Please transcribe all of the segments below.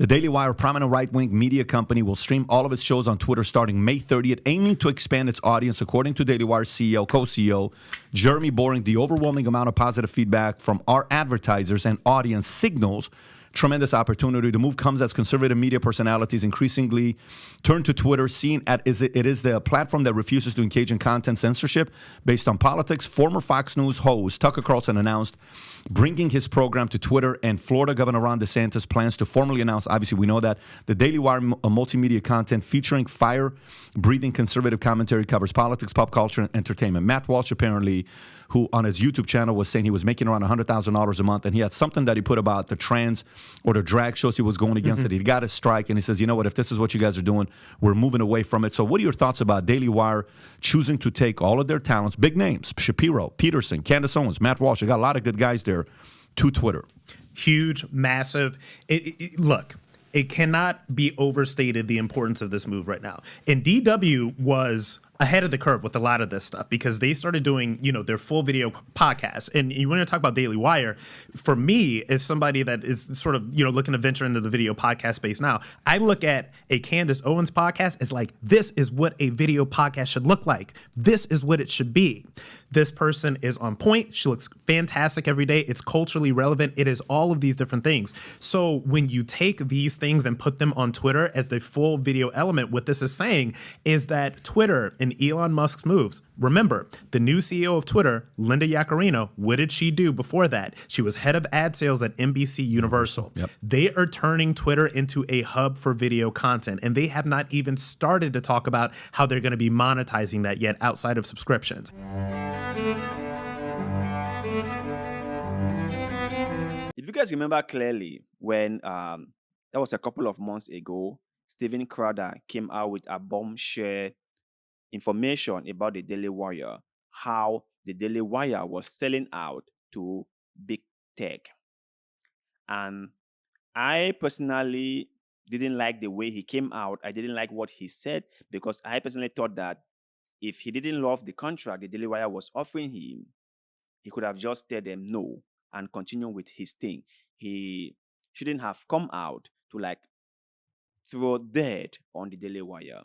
The Daily Wire, prominent right-wing media company, will stream all of its shows on Twitter starting May 30th, aiming to expand its audience. According to Daily Wire CEO, co-CEO Jeremy Boring, the overwhelming amount of positive feedback from our advertisers and audience signals tremendous opportunity. The move comes as conservative media personalities increasingly turn to Twitter, seen as it is the platform that refuses to engage in content censorship based on politics. Former Fox News host Tucker Carlson announced bringing his program to Twitter, and Florida Governor Ron DeSantis plans to formally announce, obviously we know that, the Daily Wire multimedia content featuring fire-breathing conservative commentary covers politics, pop culture, and entertainment. Matt Walsh, apparently, who on his YouTube channel was saying he was making around $100,000 a month, and he had something that he put about the trans or the drag shows he was going against, that he got a strike, and he says, you know what, if this is what you guys are doing, we're moving away from it. So what are your thoughts about Daily Wire choosing to take all of their talents, big names, Shapiro, Peterson, Candace Owens, Matt Walsh, they got a lot of good guys there, to Twitter? Huge, massive. Look, it cannot be overstated the importance of this move right now. And DW was ahead of the curve with a lot of this stuff because they started doing, their full video podcasts. And you want to talk about Daily Wire, for me, as somebody that is sort of, looking to venture into the video podcast space now, I look at a Candace Owens podcast as like, this is what a video podcast should look like. This is what it should be. This person is on point. She looks fantastic every day. It's culturally relevant. It is all of these different things. So when you take these things and put them on Twitter as the full video element, what this is saying is that Twitter and Elon Musk's moves. Remember, the new CEO of Twitter, Linda Yaccarino, what did she do before that? She was head of ad sales at NBC Universal. Yep. They are turning Twitter into a hub for video content, and they have not even started to talk about how they're going to be monetizing that yet outside of subscriptions. If you guys remember clearly, when that was a couple of months ago, Steven Crowder came out with a bombshell information about the Daily Wire, how the Daily Wire was selling out to big tech. And I personally didn't like the way he came out. I didn't like what he said because I personally thought that if he didn't love the contract the Daily Wire was offering him, he could have just told them no and continue with his thing. He shouldn't have come out to throw dirt on the Daily Wire.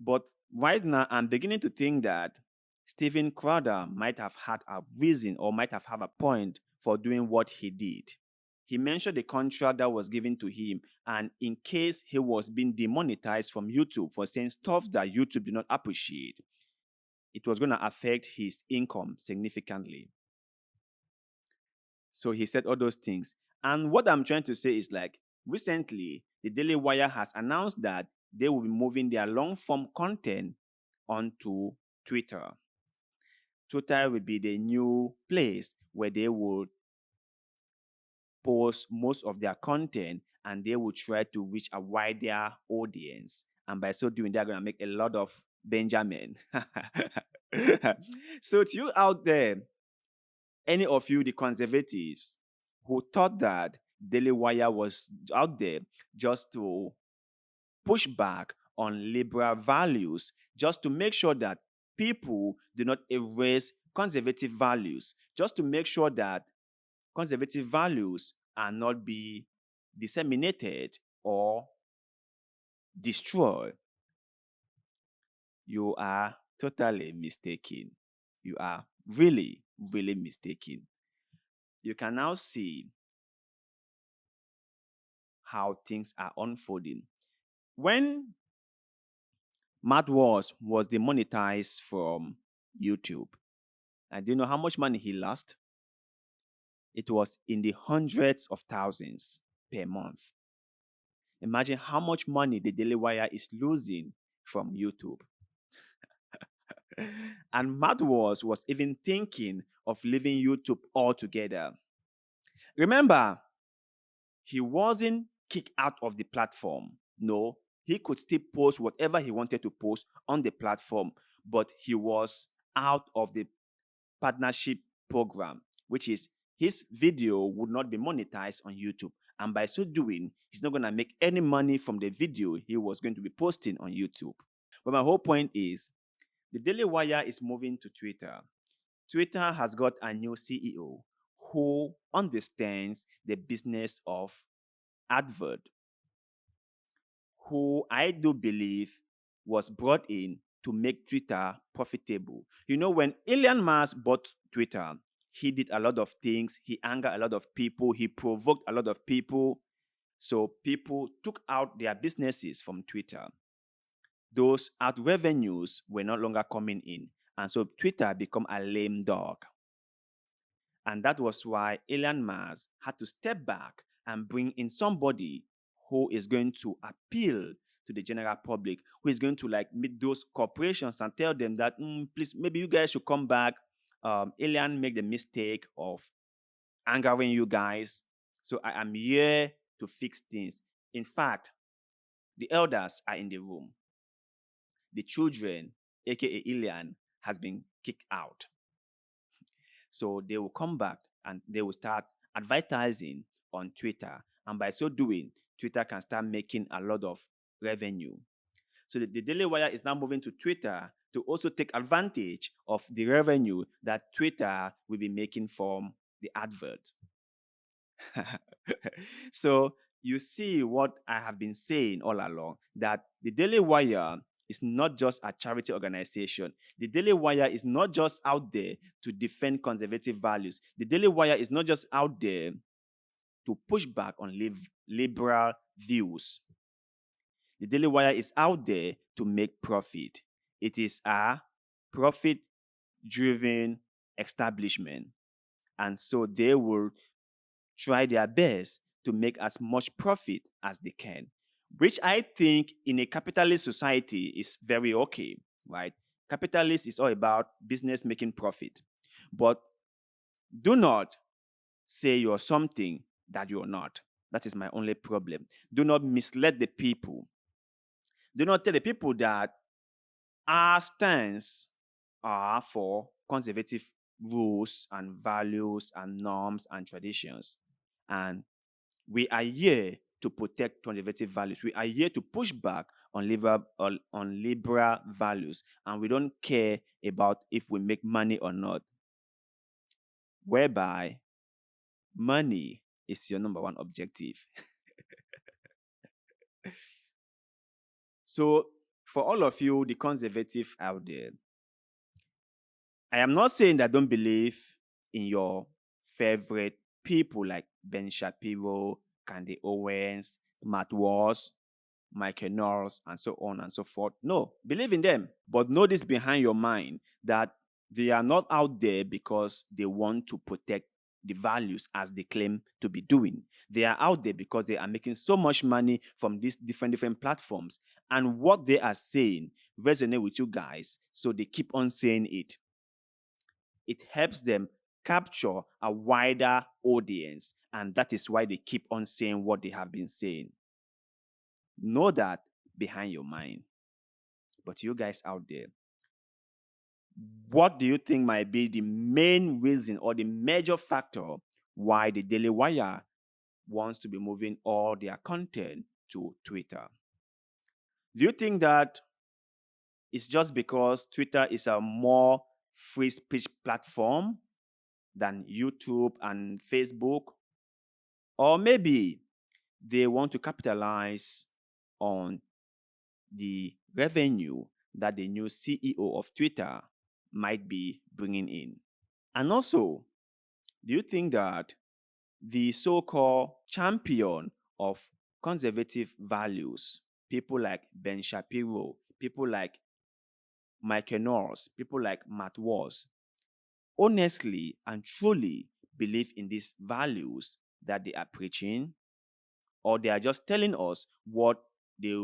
But right now, I'm beginning to think that Steven Crowder might have had a reason or might have had a point for doing what he did. He mentioned the contract that was given to him, and in case he was being demonetized from YouTube for saying stuff that YouTube did not appreciate, it was going to affect his income significantly. So he said all those things. And what I'm trying to say is recently, the Daily Wire has announced that they will be moving their long-form content onto Twitter. Twitter will be the new place where they will post most of their content, and they will try to reach a wider audience. And by so doing, they're going to make a lot of Benjamin. So to you out there, any of you, the conservatives, who thought that Daily Wire was out there just to push back on liberal values, just to make sure that people do not erase conservative values, just to make sure that conservative values are not be disseminated or destroyed, you are totally mistaken. You are really, really mistaken. You can now see how things are unfolding. When Matt Walsh was demonetized from YouTube, and do you know how much money he lost? It was in the hundreds of thousands per month. Imagine how much money the Daily Wire is losing from YouTube. And Matt Walsh was even thinking of leaving YouTube altogether. Remember, he wasn't kicked out of the platform. No, he could still post whatever he wanted to post on the platform, but he was out of the partnership program, which is his video would not be monetized on YouTube. And by so doing, he's not going to make any money from the video he was going to be posting on YouTube. But my whole point is, the Daily Wire is moving to Twitter. Twitter has got a new CEO who understands the business of advert, who I do believe was brought in to make Twitter profitable. You know, when Elon Musk bought Twitter, he did a lot of things. He angered a lot of people. He provoked a lot of people. So people took out their businesses from Twitter. Those ad revenues were no longer coming in. And so Twitter became a lame dog. And that was why Elon Musk had to step back and bring in somebody who is going to appeal to the general public, who is going to like meet those corporations and tell them that, please, maybe you guys should come back. Elon made the mistake of angering you guys. So I am here to fix things. In fact, the elders are in the room. The children, aka Elon, has been kicked out. So they will come back and they will start advertising on Twitter. And by so doing, Twitter can start making a lot of revenue. So the Daily Wire is now moving to Twitter to also take advantage of the revenue that Twitter will be making from the advert. So you see what I have been saying all along, that the Daily Wire is not just a charity organization. The Daily Wire is not just out there to defend conservative values. The Daily Wire is not just out there to push back on liberal views. The Daily Wire is out there to make profit. It is a profit-driven establishment. And so they will try their best to make as much profit as they can, which I think in a capitalist society is very okay, right? Capitalist is all about business making profit. But do not say you're something that you're not. That is my only problem. Do not mislead the people. Do not tell the people that our stance are for conservative rules and values and norms and traditions. And we are here to protect conservative values. We are here to push back on liberal values. And we don't care about if we make money or not. Whereby money is your number one objective. So for all of you, the conservative out there, I am not saying that don't believe in your favorite people like Ben Shapiro, Candy Owens, Matt Walsh, Michael Knowles, and so on and so forth. No, believe in them. But know this behind your mind, that they are not out there because they want to protect the values as they claim to be doing. They are out there because they are making so much money from these different platforms. And what they are saying resonates with you guys, so they keep on saying it. It helps them capture a wider audience, and that is why they keep on saying what they have been saying. Know that behind your mind. But you guys out there, what do you think might be the main reason or the major factor why the Daily Wire wants to be moving all their content to Twitter? Do you think that it's just because Twitter is a more free speech platform than YouTube and Facebook? Or maybe they want to capitalize on the revenue that the new CEO of Twitter might be bringing in? And also, do you think that the so-called champion of conservative values, people like Ben Shapiro, people like Michael Knowles, people like Matt Walsh, honestly and truly believe in these values that they are preaching, or they are just telling us what they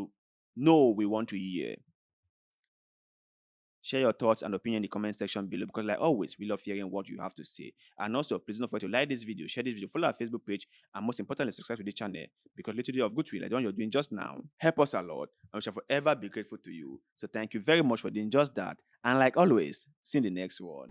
know we want to hear? Share your thoughts and opinion in the comment section below, because like always, we love hearing what you have to say. And also, please don't forget to like this video, share this video, follow our Facebook page, and most importantly, subscribe to the channel, because little bit of goodwill, like the one you're doing just now, help us a lot, and we shall forever be grateful to you. So thank you very much for doing just that. And like always, see you in the next one.